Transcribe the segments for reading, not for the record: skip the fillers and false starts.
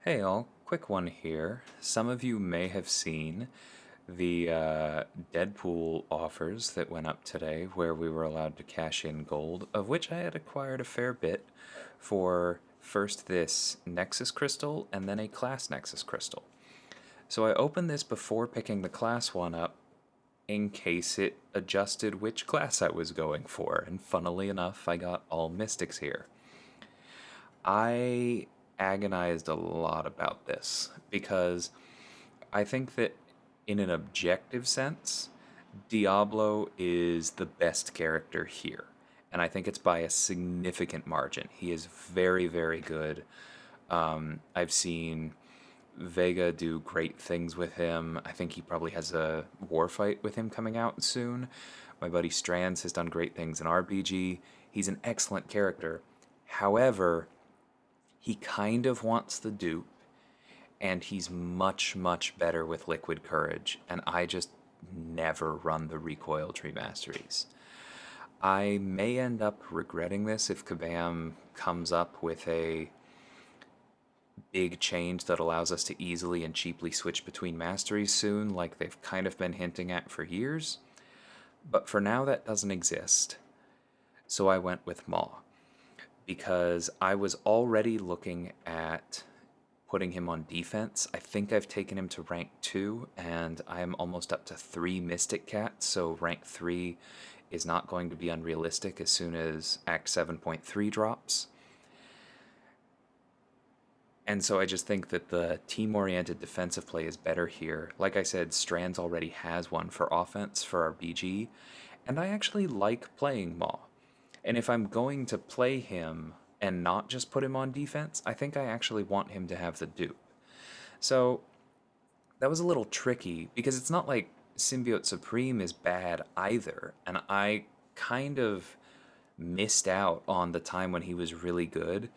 Hey all, quick one here. Some of you may have seen the Deadpool offers that went up today where we were allowed to cash in gold, of which I had acquired a fair bit for first this Nexus crystal and then a class Nexus crystal. So I opened this before picking the class one up in case it adjusted which class I was going for, and funnily enough, I got all mystics here. I agonized a lot about this because I think that in an objective sense, Diablo is the best character here. And I think it's by a significant margin. He is very, very good. I've seen Vega do great things with him. I think he probably has a war fight with him coming out soon. My buddy Strands has done great things in RBG. He's an excellent character. However, he kind of wants the dupe, and he's much, much better with Liquid Courage, and I just never run the recoil tree masteries. I may end up regretting this if Kabam comes up with a big change that allows us to easily and cheaply switch between masteries soon, like they've kind of been hinting at for years. But for now, that doesn't exist. So I went with Maw, because I was already looking at putting him on defense. I think I've taken him to rank 2, and I am almost up to 3 Mystic Cats, so rank 3 is not going to be unrealistic as soon as Act 7.3 drops. And so I just think that the team-oriented defensive play is better here. Like I said, Strands already has one for offense for our BG, and I actually like playing Maw. And if I'm going to play him and not just put him on defense, I think I actually want him to have the dupe. So that was a little tricky because it's not like Symbiote Supreme is bad either. And I kind of missed out on the time when he was really good.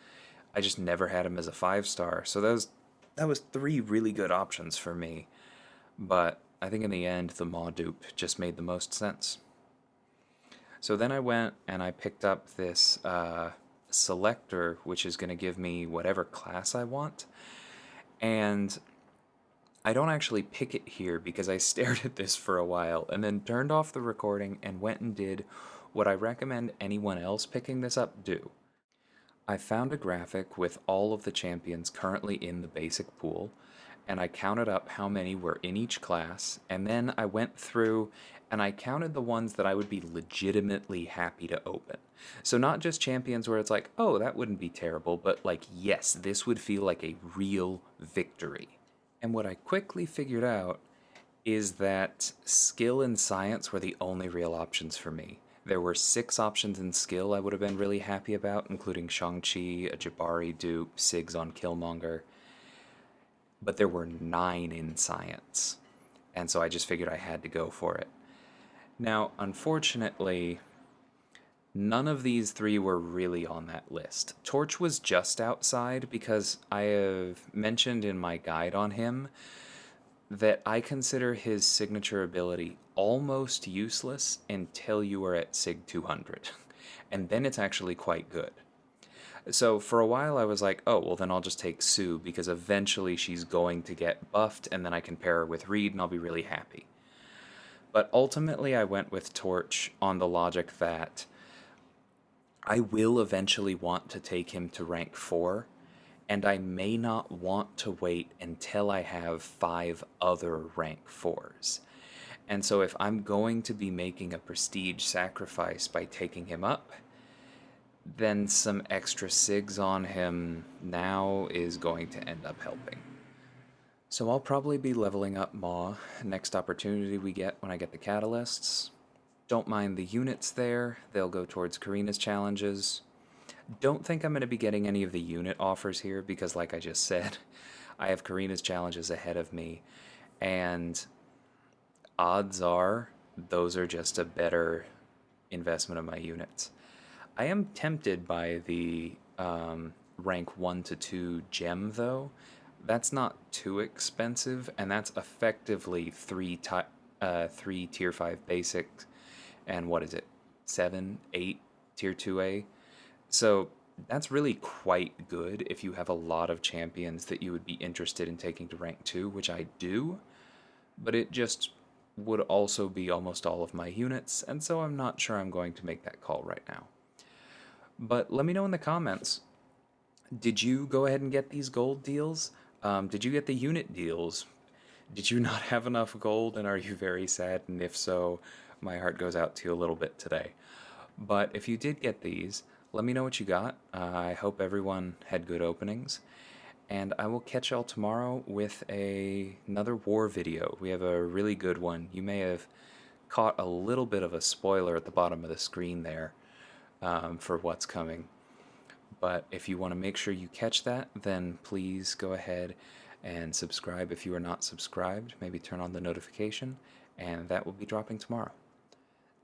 I just never had him as a 5-star. So that was 3 really good options for me. But I think in the end, the Maw dupe just made the most sense. So then I went and I picked up this Selector, which is going to give me whatever class I want. And I don't actually pick it here because I stared at this for a while and then turned off the recording and went and did what I recommend anyone else picking this up do. I found a graphic with all of the champions currently in the basic pool, and I counted up how many were in each class, and then I went through and I counted the ones that I would be legitimately happy to open. So not just champions where it's like, oh, that wouldn't be terrible, but like, yes, this would feel like a real victory. And what I quickly figured out is that skill and science were the only real options for me. There were 6 options in skill I would have been really happy about, including Shang-Chi, a Jabari dupe, Sigs on Killmonger, but there were 9 in science, and so I just figured I had to go for it. Now, unfortunately, none of these 3 were really on that list. Torch was just outside because I have mentioned in my guide on him that I consider his signature ability almost useless until you are at Sig 200. And then it's actually quite good. So for a while I was like, oh, well then I'll just take Sue because eventually she's going to get buffed and then I can pair her with Reed and I'll be really happy. But ultimately I went with Torch on the logic that I will eventually want to take him to rank 4, and I may not want to wait until I have 5 other rank 4s. And so if I'm going to be making a prestige sacrifice by taking him up, then some extra SIGs on him now is going to end up helping. So I'll probably be leveling up Maw next opportunity we get when I get the catalysts. Don't mind the units there, they'll go towards Karina's challenges. Don't think I'm going to be getting any of the unit offers here because, like I just said, I have Karina's challenges ahead of me, and odds are those are just a better investment of my units. I am tempted by the rank 1 to 2 gem, though. That's not too expensive, and that's effectively 3 tier 5 basics, and what is it, 7, 8 tier 2A. So That's really quite good if you have a lot of champions that you would be interested in taking to rank 2, which I do, but it just would also be almost all of my units, and so I'm not sure I'm going to make that call right now. But let me know in the comments, did you go ahead and get these gold deals? Did you get the unit deals? Did you not have enough gold, and are you very sad? And if so, my heart goes out to you a little bit today. But if you did get these, let me know what you got. I hope everyone had good openings. And I will catch y'all tomorrow with another war video. We have a really good one. You may have caught a little bit of a spoiler at the bottom of the screen there for what's coming. But if you want to make sure you catch that, then please go ahead and subscribe if you are not subscribed. Maybe turn on the notification, and that will be dropping tomorrow.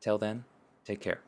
Till then, take care.